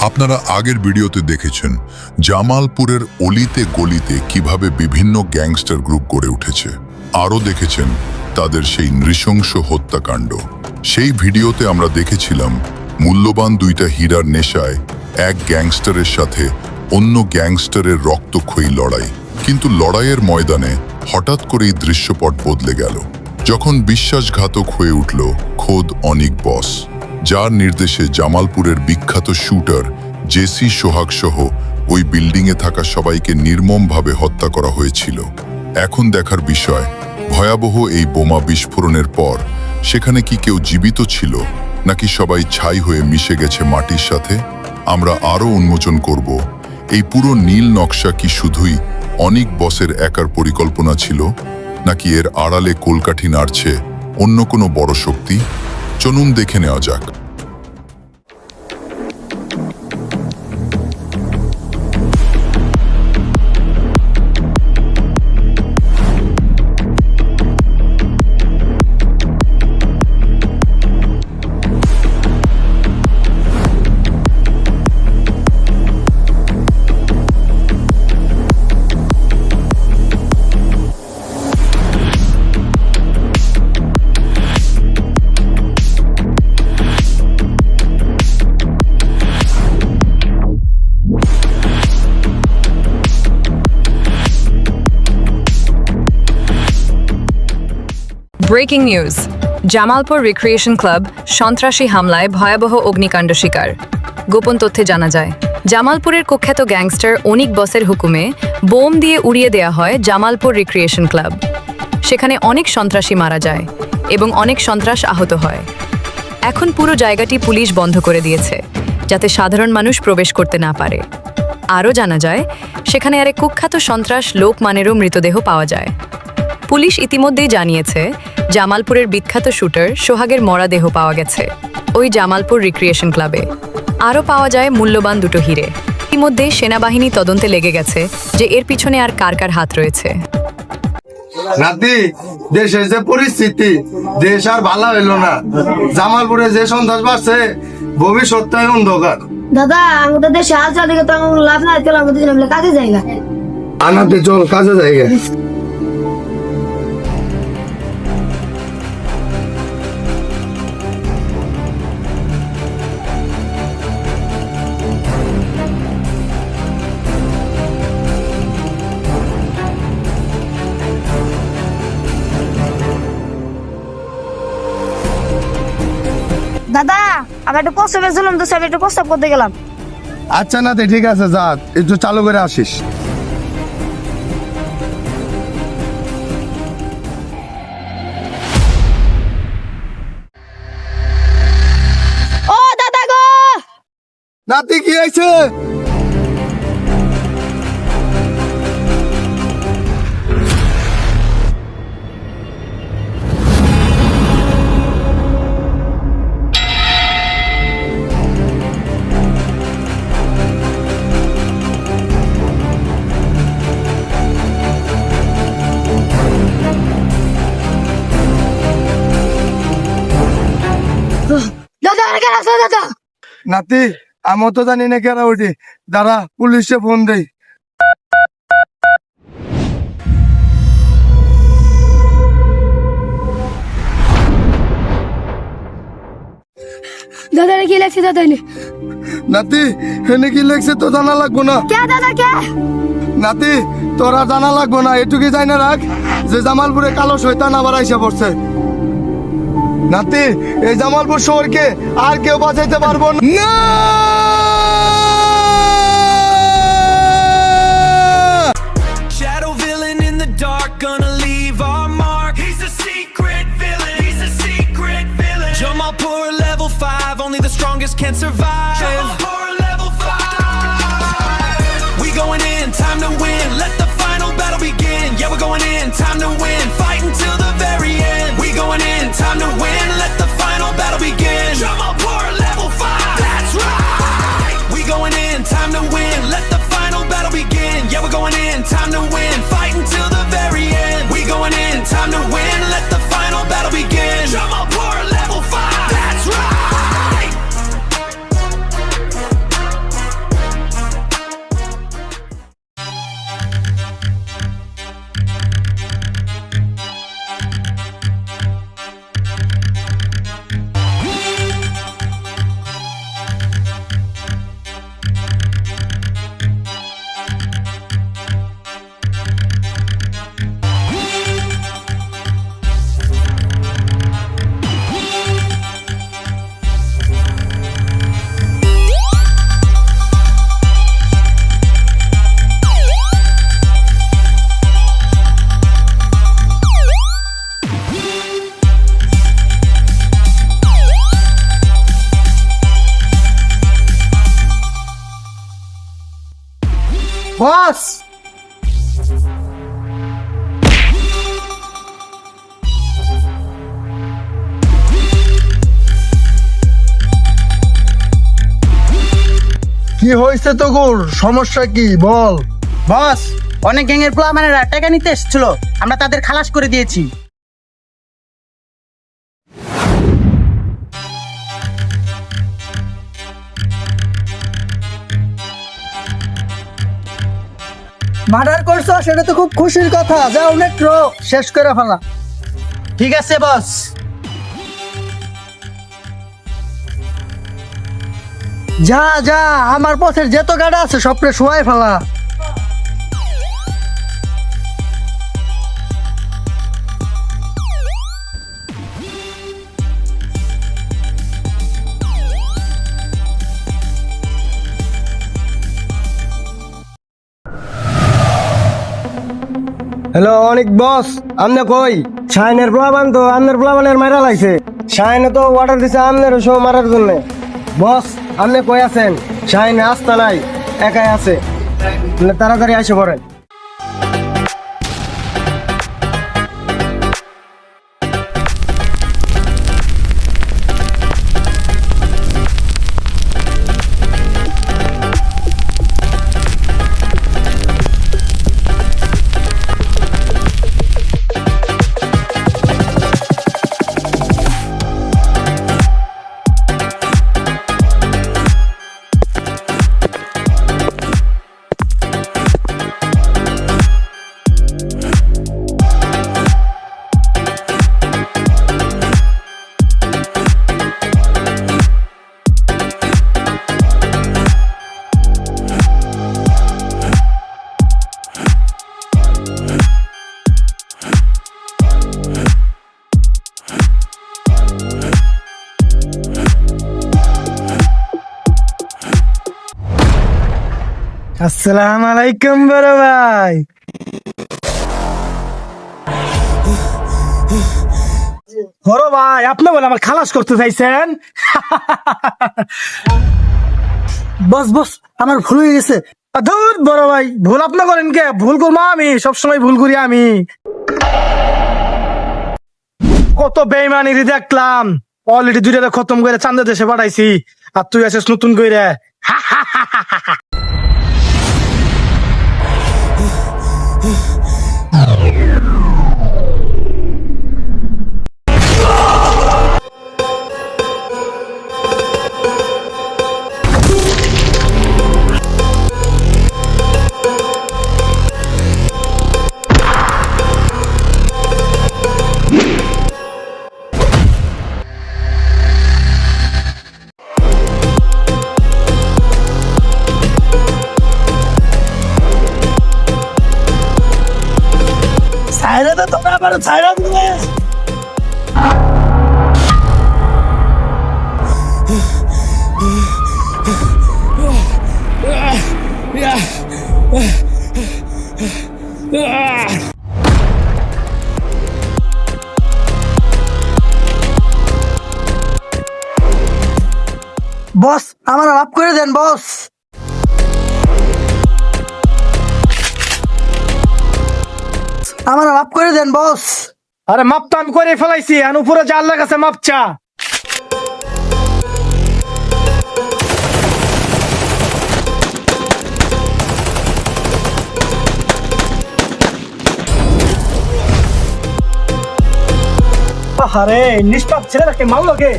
আপনারা আগের ভিডিওতে দেখেছেন জামালপুরের অলিতে গলিতে কিভাবে বিভিন্ন গ্যাংস্টার গ্রুপ গড়ে উঠেছে। আরও দেখেছেন তাদের সেই নৃশংস হত্যাকাণ্ড। সেই ভিডিওতে আমরা দেখেছিলাম মূল্যবান দুইটা হীরার নেশায় এক গ্যাংস্টারের সাথে অন্য গ্যাংস্টারের রক্তক্ষয়ী লড়াই। কিন্তু লড়াইয়ের ময়দানে হঠাৎ করেই দৃশ্যপট বদলে গেল যখন বিশ্বাসঘাতক হয়ে উঠল খোদ অনিক বস, যার নির্দেশে জামালপুরের বিখ্যাত শুটার জেসি সোহাগ সহ ওই বিল্ডিংয়ে থাকা সবাইকে নির্মমভাবে হত্যা করা হয়েছিল। এখন দেখার বিষয়, ভয়াবহ এই বোমা বিস্ফোরণের পর সেখানে কি কেউ জীবিত ছিল নাকি সবাই ছাই হয়ে মিশে গেছে মাটির সাথে। আমরা আরও উন্মোচন করব এই পুরো নীল নকশা কি শুধুই অনিক বসের একার পরিকল্পনা ছিল নাকি এর আড়ালে কলকাঠি নাড়ছে অন্য কোনো বড় শক্তি। চলুন দেখে নেওয়া যাক। Breaking news, Jamalpur recreation club সন্ত্রাসী হামলায় ভয়াবহ অগ্নিকাণ্ড শিকার। গোপন তথ্যে জানা যায় জামালপুরের কুখ্যাত গ্যাংস্টার অনিক বসের হুকুমে বোম দিয়ে উড়িয়ে দেয়া হয় জামালপুর রিক্রিয়েশন ক্লাব। সেখানে অনেক সন্ত্রাসী মারা যায় এবং অনেক সন্ত্রাস আহত হয়। এখন পুরো জায়গাটি পুলিশ বন্ধ করে দিয়েছে যাতে সাধারণ মানুষ প্রবেশ করতে না পারে। আরও জানা যায় সেখানে আরেক কুখ্যাত সন্ত্রাস লোকমানেরও মৃতদেহ পাওয়া যায়। পুলিশ ইতিমধ্যেই জানিয়েছে জামালপুরের বিখ্যাত শুটার সোহাগের মরা দেহ পাওয়া গেছে ওই জামালপুর রিক্রিয়েশন ক্লাবে। আরও পাওয়া যায় মূল্যবান দুটো হিরে। ইতিমধ্যে সেনাবাহিনী তদন্তে লেগে গেছে যে এর পিছনে আর কার কার হাত রয়েছে। নাতি, দেশের যে পরিস্থিতি, দেশ আর ভালো হইলো না। জামালপুরে যে সন্ত্রাস বাড়ছে, ভবিষ্যৎটাই অন্ধকার। দাদা, আমাদের দেশে আজ দিকে তো লাভ নাই, চল আমাদের আমরা কাজে যাই না। আনাতে চল, কাজে যাই গে। দাদা, আমি একটু প্রস্তাবে ছিলাম তো, আমি একটু প্রস্তাব করতে গেলাম। আচ্ছা নাতি, ঠিক আছে, যা একটু চালু করে আসিস। ও দাদা গো, নাতি কি হয়েছে? দাদা অনেক রাস্তা। দাদা নাতি, আমি তো জানি না কেন উঠি। দাঁড়া, পুলিশে ফোন দেই। দাদা কি লাগছে? দাদা নাতি, হেনে কি লেগছে তো জানা লাগবো না। কে? দাদা কে? নাতি, তোরা জানা লাগবো না, এটুকুই যাই না রাখ যে জামালপুরে কালো শয়তান আবার আইসা পড়ছে। নাতি, এই জামালপুর শহরকে আর কেউ বাঁচাইতে পারবো না। Shadow villain in the dark, gonna leave our mark. He's a secret villain. He's a secret villain. Jamalpur level 5, only the strongest can survive. Jamalpur level 5. We going in, time to win. Let the final battle begin. Yeah, we're going in, time to win. Fight until the very end. We going in, time to win. Let the final battle begin. Jamalpur level 5. That's right. We going in, time to win. Let the final battle begin. Yeah, we're going in, time to win. Fight until the very end. We going in, time to win. Let the final battle begin. Jamalpur level 5. That's right. বস কি হয়েছে তো গোর সমস্যা কি বল বস অনেক গ্যাংয়ের প্লামানেরা টাকা নিতে এসেছিল, আমরা তাদের খালাস করে দিয়েছি। মার্ডার করছো সেটা তো খুব খুশির কথা, যাও নেত্র শেষ করে ফেলা। ঠিক আছে বস। যা যা আমার পথের যত গাড়ি আছে সবরে শোয়াই ফেলা। হ্যালো অনেক বস, আমনে কই? শাইনের প্লাবান তো আমনের প্লাবানের মারা লাইছে। শাইনে তো অর্ডার দিছে আমনের সহ মারার জন্য। বস আপনি কই আছেন? শাইন রাস্তা নাই, একাই আছে, আপনি তাড়াতাড়ি এসে পড়েন। আসসালামু আলাইকুম বড় ভাই। বড় ভাই আপনি বলে আমার খালাস করতে চাইছেন? বস বস আমার ভুল হয়ে গেছে। ধুর বড় ভাই, ভুল আপনি করেন কে? ভুল করবো আমি, সবসময় ভুল করি আমি। কত বেইমানি দেখলাম, অলরেডি দুইটা খতম করে চান্দা দেশে পাঠাইছি, আর তুই আছিস নতুন করে। বস আমার মাফ করে দেন বস। আমার মাফ করে দেন বস। আরে মাপ তো আমি করে ফেলাইছি, আর উপরে যে আল্লাহর কাছে মাপ চা। আরে নিষ্পাপ ছেলেটাকে মারলো কে?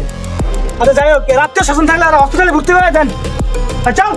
আরে যাই হোক, রাত্রে শাসন থাকলে আর হসপিটালে ভর্তি করে দেন। চল।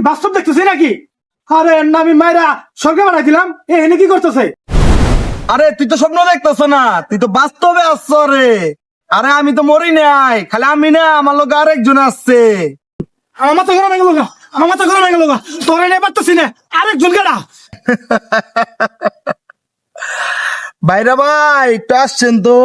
কি বাস্তব দেখতেছি নাকি? আরে আমি মাইরা সরকার বানাই দিলাম, এনে কি করতেছে? আরে তুই তো স্বপ্ন দেখতেছ না, তুই তো বাস্তবে আসছ রে। আরে আমি তো মরি নাই, খালি আমি না, আমার লোক আরেকজন আসছে। আমার মাথা গরম হয়ে গেল গা, আমার মাথা গরম হয়ে গেল গা। তোরে নিয়ে পারতেছি না, আরেকজন কেডা? ভাইরা ভাই একটু আসছেন তো।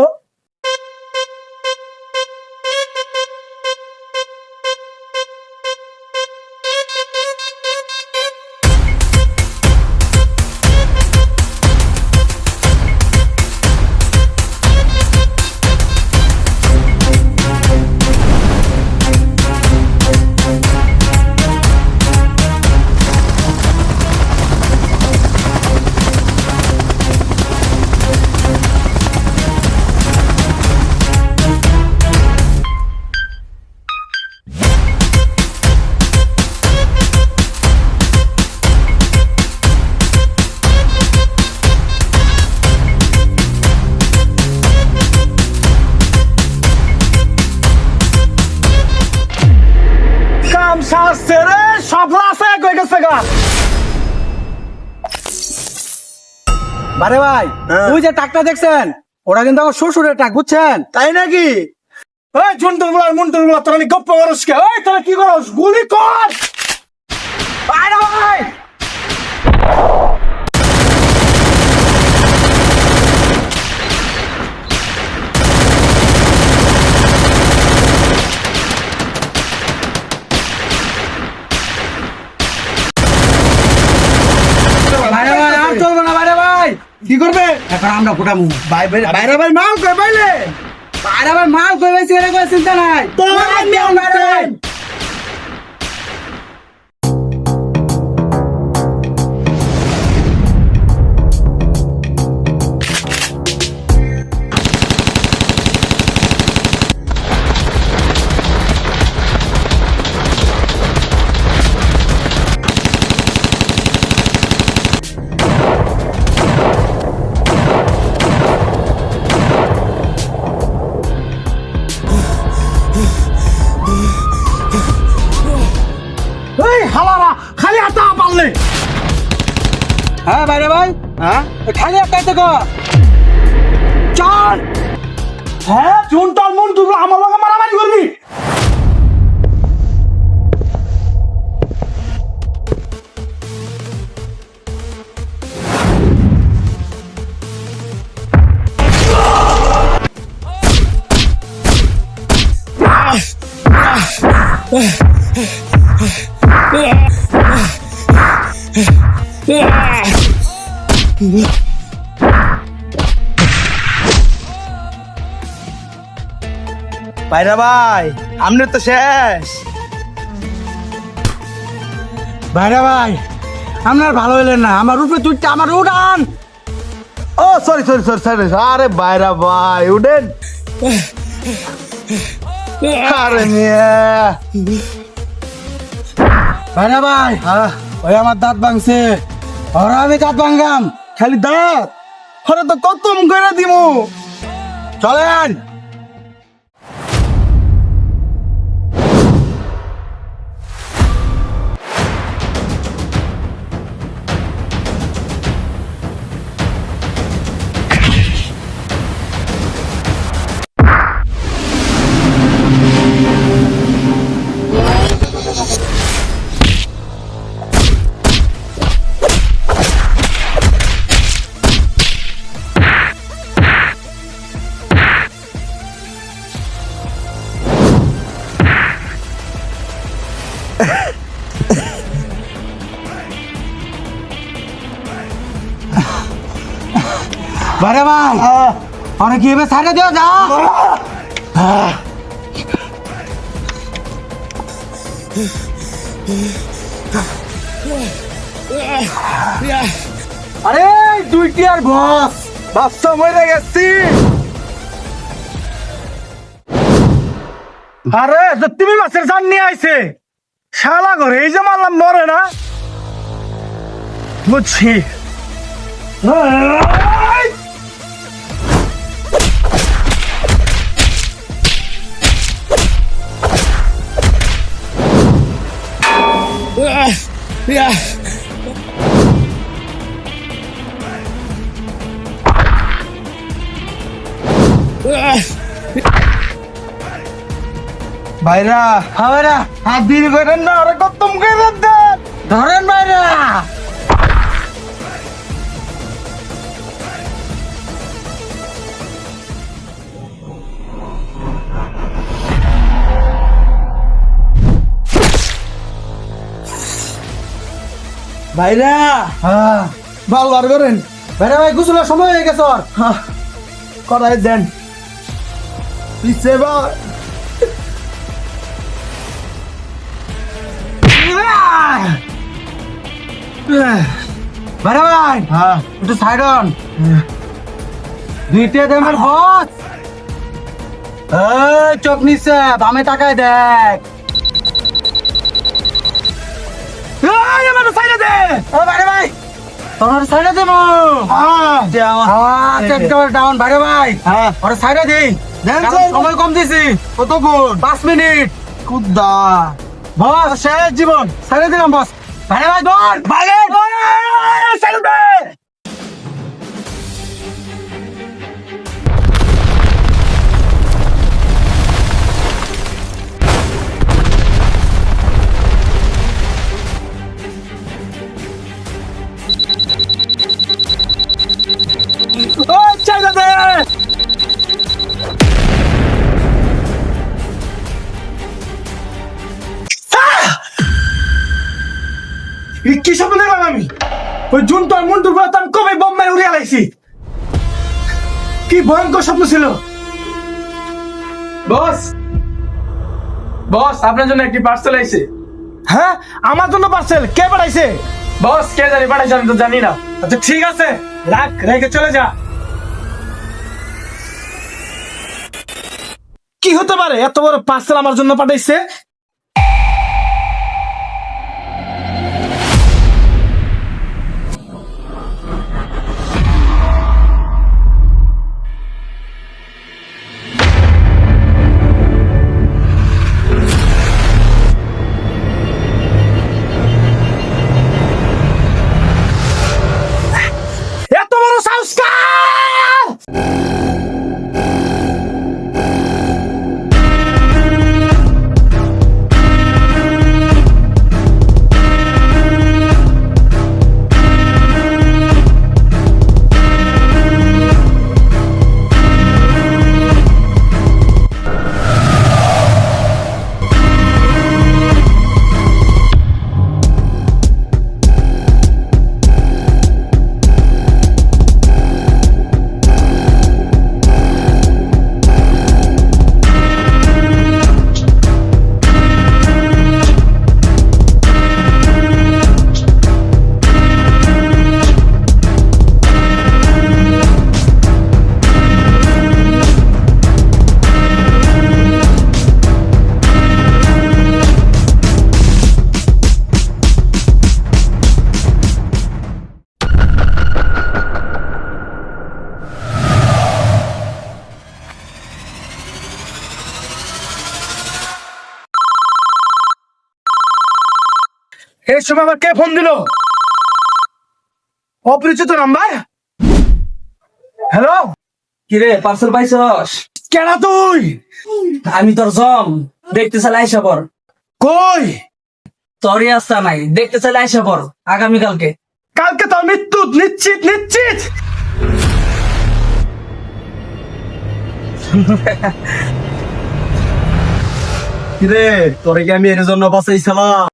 কাম সারছে রে, সব রাস্তা এক হয়ে গেছে গা। বারে ভাই, ওই যে টাকটা দেখছেন, ওরা কিন্তু আমার শ্বশুরের টাক, বুঝছেন? তাই নাকি? এই জন্তুর গুলা মন্তুর গুলা তোরা নি গপ্প করস কে? এই তোরা কি করস? গুলি কর! বাইরে ভাই! বাইরে ভাই, আর চলবো না বাইরে ভাই। কি করবে? এখন আমরা ফুটামু। বাইরে ভাই মাল কই পাইলে? বাইরে ভাই মাল কই পাইছি, এটা কোনো চিন্তা নাই। বাইরে ভাই। এই হালারা খালি হাতা পারলে। হ্যাঁ বাইরে ভাই, হ্যাঁ? খালি একটাই তো কর। চল। হ্যাঁ, জন্তুর মন্তুর গুলা আমার লগে মারামারি করবি? বাইরে ভাই আমনে তো শেষ। বাইরে ভাই, আপনার ভালো হইলেন না, আমার রূপে তুইটা আমার উড়ান। ও সরি সরি সরি সরি, আরে বাইরা ভাই উঠেন। আরে মিয়া বাইরে ভাই, ওই আমার দাঁত ভাঙছে, ওরা আমি দাঁত ভাঙাম। খালি দাঁত, আরে তো কতম করে দিমু। চলেন। বাইরে ভাই, অনেক কি এবার ছাড়ে দিও যা। আরে দুইটি আর বস বাচ্চা মরে গেছি। আরে তুমি মাছের জান নিয়ে আইছে শালা ঘরে, এই যে মারলাম মরে না, বুঝছি। ভাইরা হ্যাঁ ভাইরা, হাত দিয়ে করেন না, ওরা কত্তম করে দেন। ধরেন ভাইরা। ভাইরা হ্যাঁ ভাল বার করেন, ভাইরা ভাই, গোসলের সময় হয়ে গেছে ওর। করাই দেন পিছে বা ভাইরা ভাই, হ্যাঁ একটু সাইড অন। দুইটা দেমের বস। এই চোখ নিচে, বামে তাকায় দেখ। আমার সাইডে দে। ও ভাইরা ভাই, তোমার সাইডে দেবো। ডাউন ভাইরা ভাই, হ্যাঁ ওর সাইডে দিই। দেন কারণ স্যার। সময় কম দিছি, কতক্ষণ 5 মিনিট। কুদ্দা বস শেষ জীবন, সাইডে দিলাম বস। ভাইরা ভাই দৌড়, ভাগেন সাইডে দে। ও চাইদা দে। কি স্বপ্ন দেখলাম আমি? ওই জুনটো আর মন্টুর গুলো তো আমি কবে বোম মেরে উড়িয়ে লাইছি। কি ভয়ঙ্কর স্বপ্ন ছিল। বস, বস আপনার জন্য একটি পার্সেল আইছে। হ্যাঁ আমার জন্য পার্সেল কে পাঠাইছে? বস কে জানি পাঠাইছে, আমি তো জানি না। আচ্ছা ঠিক আছে, রাখ, রেখে চলে যা। কি হতে পারে এত বড় পার্সেল আমার জন্য পাঠাইছে? এত বড় সংস্কার! এই সময় আবার কে ফোন দিল? অপরিচিত নাম্বার। হ্যালো, কিরে পার্সেল পাইছস? কেনা তুই? আমি তোর জম, দেখতে চাইলে আইসা পর। কই? তোরই আস্থা নাই, দেখতে চাইলে আইসা পর আগামীকালকে। কালকে তোর মৃত্যু নিশ্চিত নিশ্চিত। কিরে, তোরে কি আমি এর জন্য বাঁচাইছিলাম?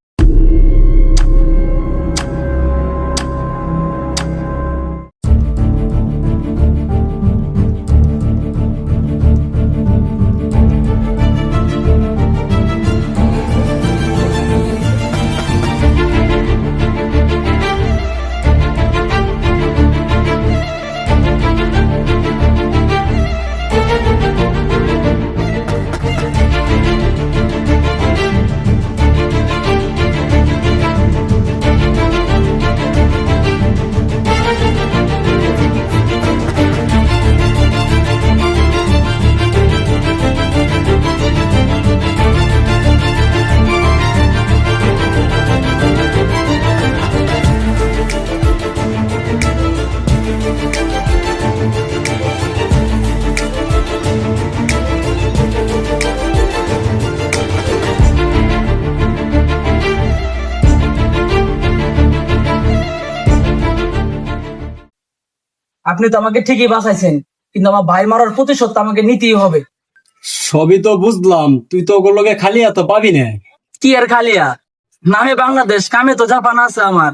আপনি তো আমাকে ঠিকই বাঁচাইছেন, কিন্তু আমার ভাই মারার প্রতিশোধ তো আমাকে নিতেই হবে। সবই তো বুঝলাম, তুই তো ওগুলোকে খালি এত পাবি না। কি আর খালিয়া, নামে বাংলাদেশ, কামে তো জাপান আছে আমার।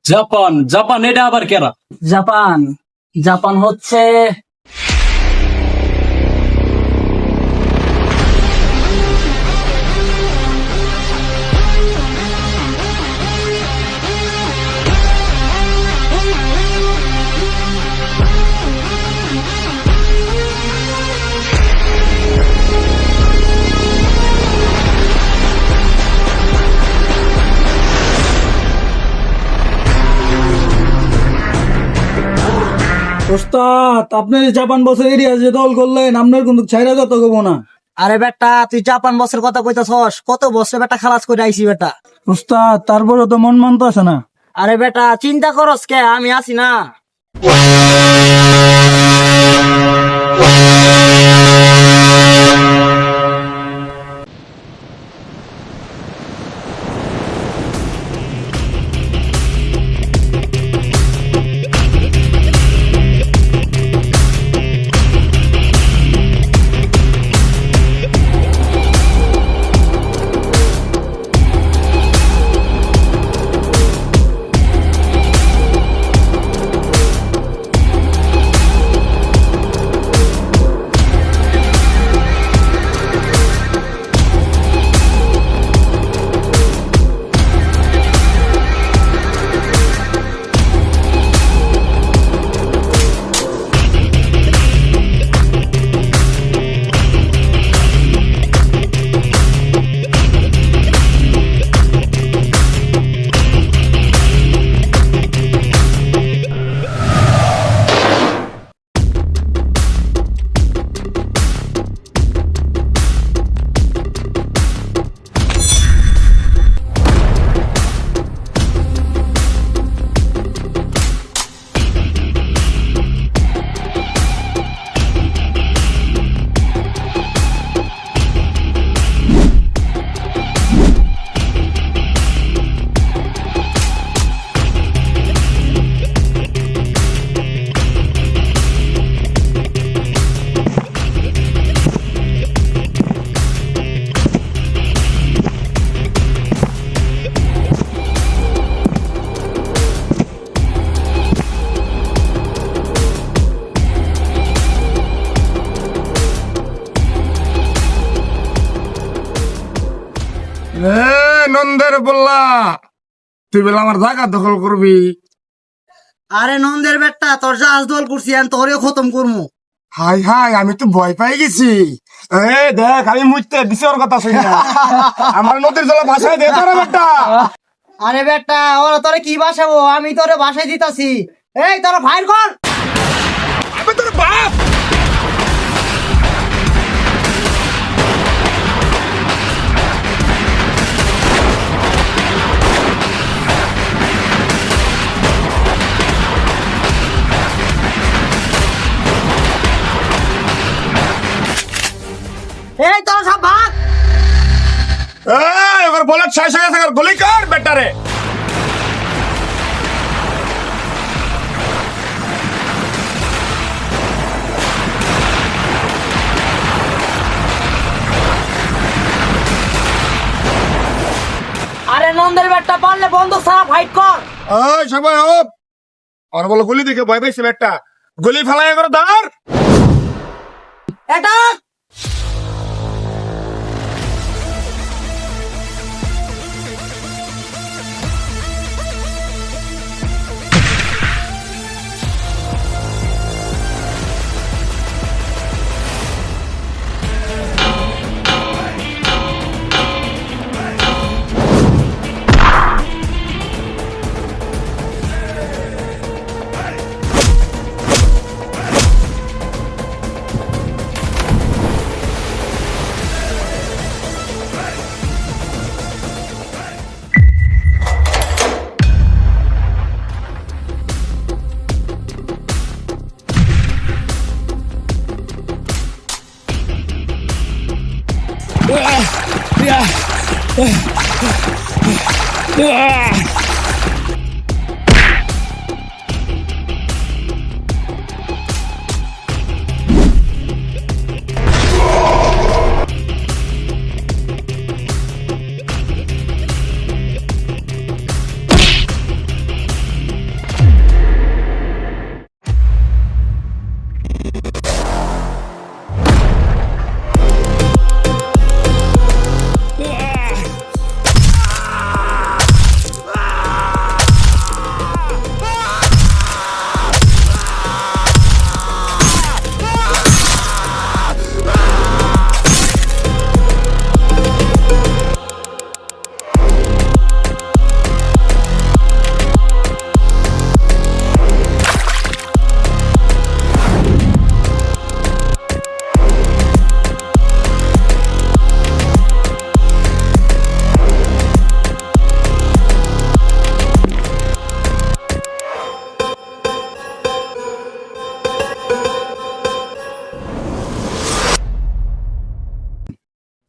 জাপান? জাপান এটা আবার কেরা? জাপান জাপান হচ্ছে ওস্তাদ, আপনি জাপান বসে এরিয়া যে দল করলেন, আপনার কিন্তু ছাইরা যত গো না। আরে বেটা, তুই জাপান বসের কথা কইতাছস? কত বছর বেটা খালাস করে আইছি বেটা। ওস্তাদ, তারপরে তো মন মানতে আছে না। আরে বেটা, চিন্তা করস কে, আমি আছি না। নন্দের বললা তুই বলে আমার জায়গা দখল করবি? আরে নন্দের বেটা, তোর জাহাজ দল করছি, আমি তোরেও খতম করবো। হাই হাই, আমি তো ভয় পাই গেছি। দেখ, আমি মুছতে দিছি ওর কথা শুনি না। আমার নদীর জলে ভাষায় দে তোরা বেটা। আরে বেটা, ওরা তোরে কি বাসাবো, আমি তোরে বাসায় দিতাছি। এই তোরা ফায়ার কর। আমি তোর বাপ। এই তোরা সব ভাগ। এবার বলে শেষ হয়ে গেছে, গুলি কর বেটারে। আরে নন্দের বেটা, পারলে বন্ধ সারা ফাইট কর। সবাই হোপ, আর বলো গুলি দেখে ভয় পাইছে বেটা। গুলি ফেলাই করে দাঁড়। এটা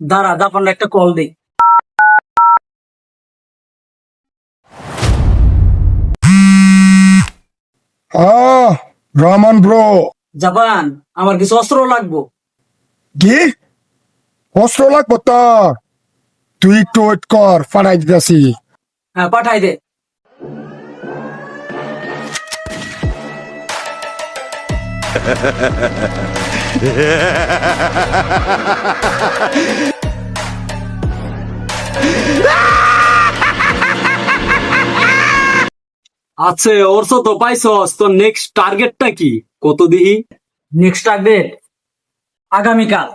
দাঁড়া জাপান একটা কল দেই। রহমান ব্রো, জাপান আমার কিছু অস্ত্র লাগবো। কি অস্ত্র লাগবো তোর? তুই একটু ওয়েট কর, ফাটাই দিতেছি। হ্যাঁ পাঠাই দে। আছে অর্থ তো পাইছস, তো নেক্সট টার্গেটটা কি কত দিহি? নেক্সট টার্গেট আগামীকাল।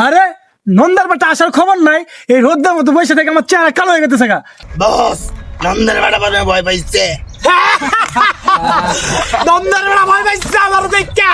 আরে নন্দার বেটা আসার খবর নাই, এই রোদ্দের মতো বসে থেকে আমার চেহারা কালো হয়ে গেছে গা। বস, নন্দের বেটা বারে ভয় পাইছে। নন্দার বেটা ভয় পাইছে আমার দেখা।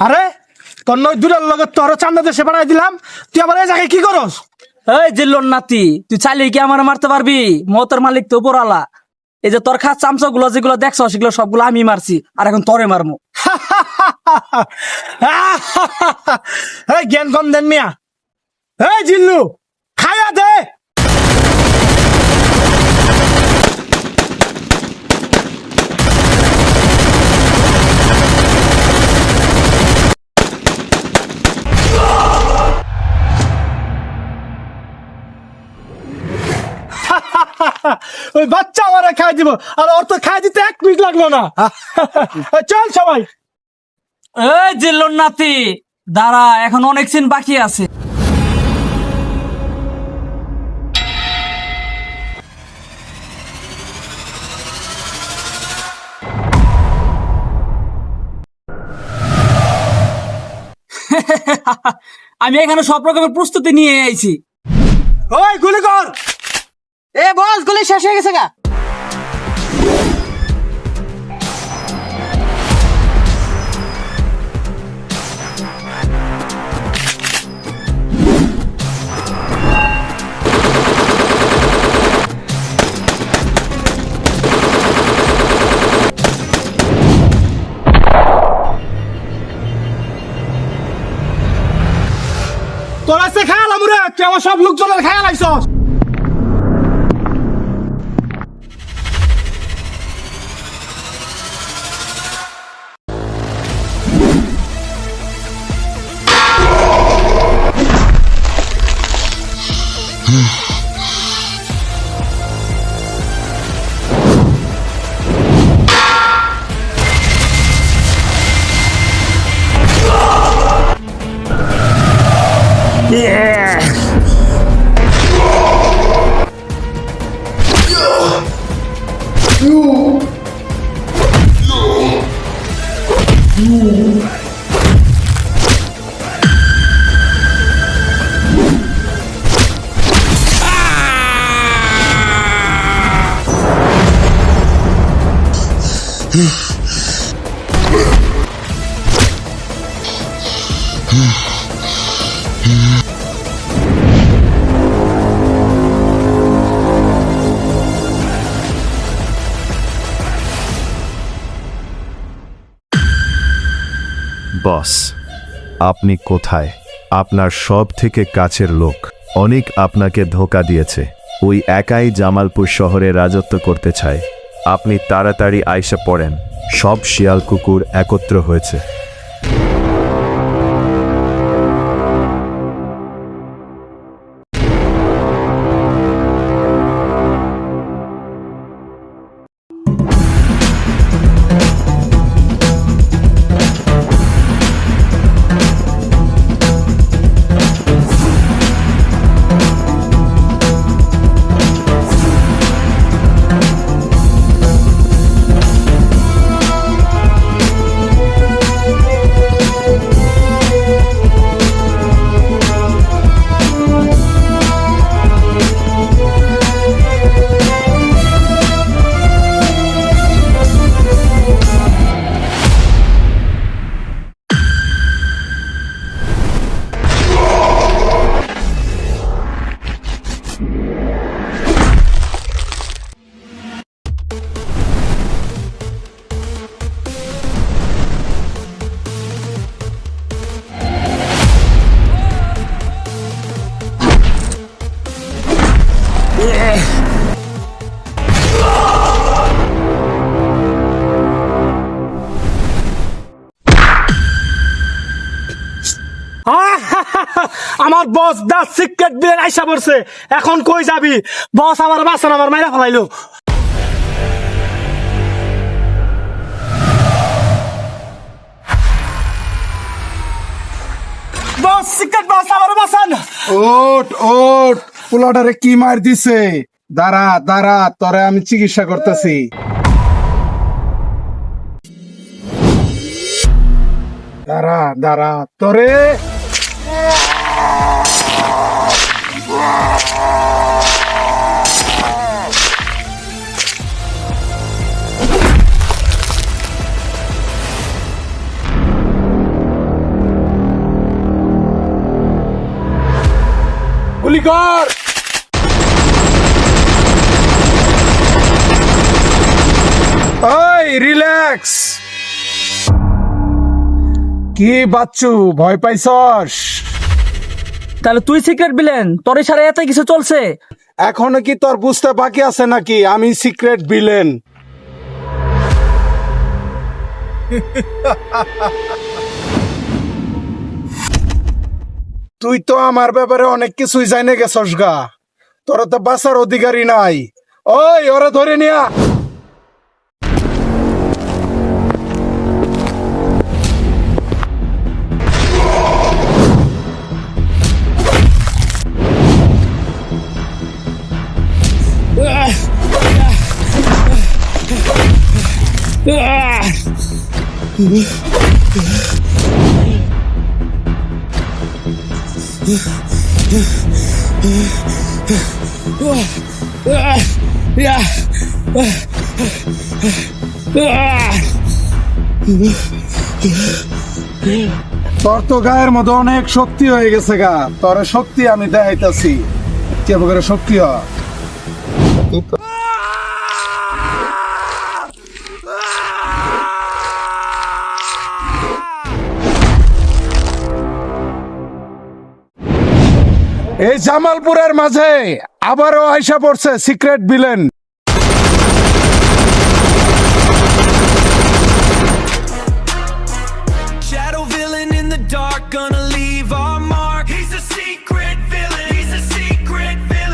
আরে তোর নয় দূরের লগে তোর চান্দা দেশে পাঠাই দিলাম, তুই আবার এই জায়গায় কি করস? এই জিল্লুর নাতি, তুই চাইলে কি আমার মারতে পারবি? মতের মালিক তো উপরালা। এই যে তোর খাস চামচা গুলো যেগুলো দেখছ সেগুলো সবগুলো আমি মারছি, আর এখন তোরে মারমু। এই জ্ঞান কম দেন মিয়া। এই জিল্লু, খায়া দে। ওই বাচ্চা আমারে খাই দিব, আর ওর তো খাই দিতে 1 মিনিট লাগলো না। চল সবাই। এই জিল্লুর নাতি দাঁড়া, এখন অনেক সিন বাকি আছে। আমি এখানে সব রকমের প্রস্তুতি নিয়ে আইছি। ওই গুলি কর। এ বস, গুলি শেষ হয়ে গেছে গা। তোর আছে খেয়াল আমরে, তুই আমার সব লোকজনের খেয়াল আইসস। বস, আপনি কোথায়? আপনার সব থেকে কাছের লোক অনেক আপনাকে ধোঁকা দিয়েছে। ওই একাই জামালপুর শহরে রাজত্ব করতে চায়। আপনি তাড়াতাড়ি আইসা পড়েন, সব শিয়াল কুকুর একত্র হয়েছে। আমার বস দা সিক্রেট বিলেন আইসা পড়ছে। এখন কই যাবি বস? আমার বাসন আমার মাইরা ফেলাইলো। বস সিক্রেট বস আমার বাসন। ওট ওট, পোলাটারে কি মার দিছে? দাঁড়া দাঁড়া, তোরে আমি চিকিৎসা করতেছি। দাঁড়া দাঁড়া, তোরে গুলি কর। ওই রিল্যাক্স। কি বাচ্চু, ভয় পাইছস? তাহলে তুই সিক্রেট বিলেন, তোর ইশারা এত কিছু চলছে? এখনো কি তোর বুঝতে বাকি আছে নাকি আমি সিক্রেট ভিলেন? তুই তো আমার ব্যাপারে অনেক কিছুই জানে গেছস গা, তোর তো বাঁচার অধিকারী নাই। ওই ওরা ধরে নিয়া। তোর তো গায়ের মধ্যে অনেক শক্তি হয়ে গেছে গা, তোর শক্তি আমি দেখাইতাছি। কে বলে শক্তি হয়? এই জামালপুরের মাঝে আবারও আইসা পড়ছে secret villain. Shadow villain in the dark, gonna leave our mark. He's a secret villain. He's a secret villain.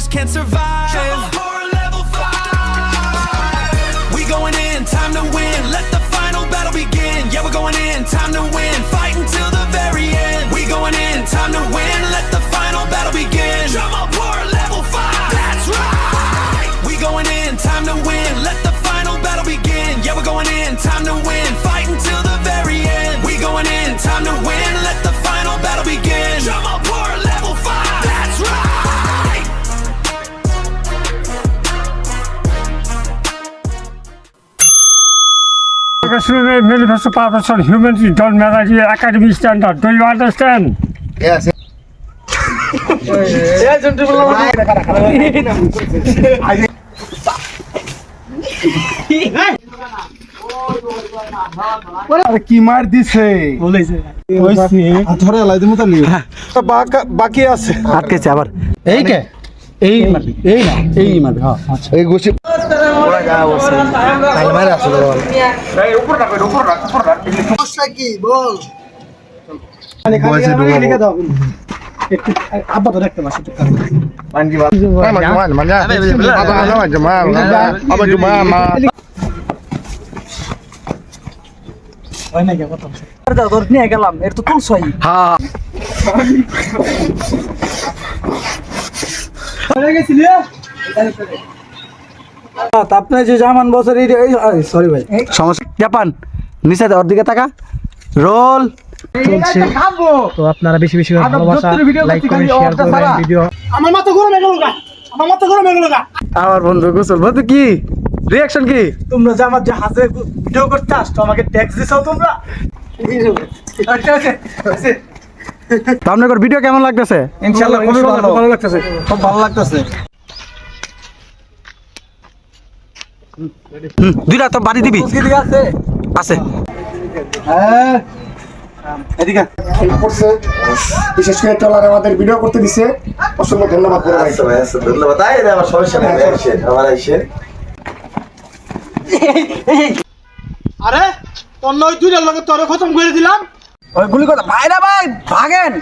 strongest can survive. Jamalpur level 5. We going in, time to win. Let the final battle begin. Yeah, we're going in, time to win. Fight until the very end. We going in, time to win. Let the final battle begin. Jamalpur level 5. That's right. We going in, time to win. Let the final battle begin. Yeah, we're going in, time to win. Fight until the very end. We going in, time to win. Let the final battle begin. Jamalpur level 5. That's right. Manifesto purpose on humanity don't measure the academic standard. Do you understand? কি মার দিছে ধরে লাই দিমু তালি বাকি আছে আটকেছে আবার এই কে এই মারবি এই না এই মারবি হ্যাঁ আচ্ছা এই গোছি ওরা গা বসে তাই মারে আসলে এই উপর রাখ সমস্যা কি বল বয়সে লিখে দাও আব্বা তো দেখতে পাচ্ছি মান কি বাপ মান আব্বা জুমা মা ওই না কে কথা ধর নিয়ে গেলাম এর তো তুলছই হ্যাঁ আপনি যে জামান বছর সরি ভাই সমস্যা জাপান নিচে ওর দিকে তাকা রোল তো আপনারা বেশি বেশি করে ভালোবাসা লাইক করে শেয়ার করবেন ভিডিও আমার মাথা গরম হয়ে গেল গা আমার মাথা গরম হয়ে গেল গা আমার বন্ধু গোসল বন্ধু কি রিঅ্যাকশন কি তোমরা যে আমার জাহাজে ভিডিও করতে আসতো আমাকে ট্যাক্স দিছাও তোমরা তো আপনাদের ভিডিও কেমন লাগতেছে ইনশাআল্লাহ খুবই ভালো লাগতেছে খুব ভালো লাগতেছে দুইটা তো বাড়ি দিবি আছে আছে হ্যাঁ এদিকে করছে বিশেষ করে টলার আমাদের ভিডিও করতে দিছে অসংখ্য ধন্যবাদ বড় ভাই ধন্যবাদ তাই আমার সমস্যা নেই আমার আইসে আরে অন্য ওই দুইটার লগে তোরে খতম করে দিলাম ওই গুলি কথা ভাইরা ভাই ভাগেন